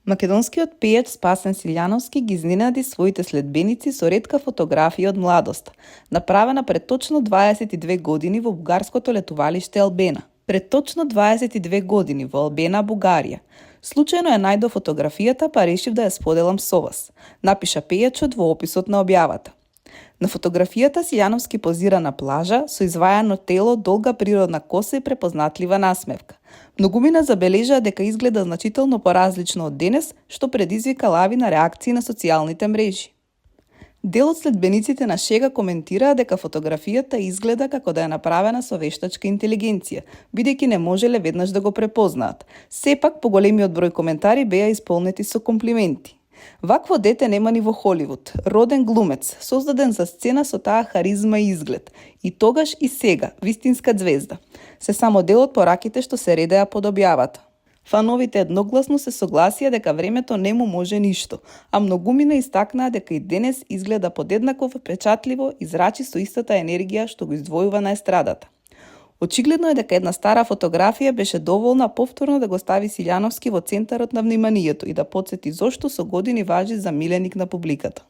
Македонскиот пејач Спасен Силјановски ги изненади своите следбеници со ретка фотографија од младост, направена пред точно 22 години во бугарското летувалиште Албена. Пред точно 22 години во Албена, Бугарија. Случајно ја најдов фотографијата, па решив да ја споделам со вас, напиша пејачот во описот на објавата. На фотографијата Силјановски позира на плажа со извајано тело, долга природна коса и препознатлива насмевка. Многумина забележаа дека изгледа значително поразлично од денес, што предизвика лавина реакции на социјалните мрежи. Дел од следбениците на шега коментираа дека фотографијата изгледа како да е направена со вештачка интелигенција, бидејќи не можеле веднаш да го препознаат. Сепак, поголемиот број коментари беа исполнети со комплименти. Вакво дете нема ни во Холивуд, роден глумец, создаден за сцена со таа харизма и изглед. И тогаш и сега, вистинска звезда. Се само дел од пораките што се редеа под објавата. Фановите едногласно се согласија дека времето не му може ништо, а многумина истакнаа дека и денес изгледа подеднакво впечатливо и зрачи со истата енергија што го издвојува на естрадата. Очигледно е дека една стара фотографија беше доволна повторно да го стави Силјановски во центарот на вниманието и да потсети зошто со години важи за миленик на публиката.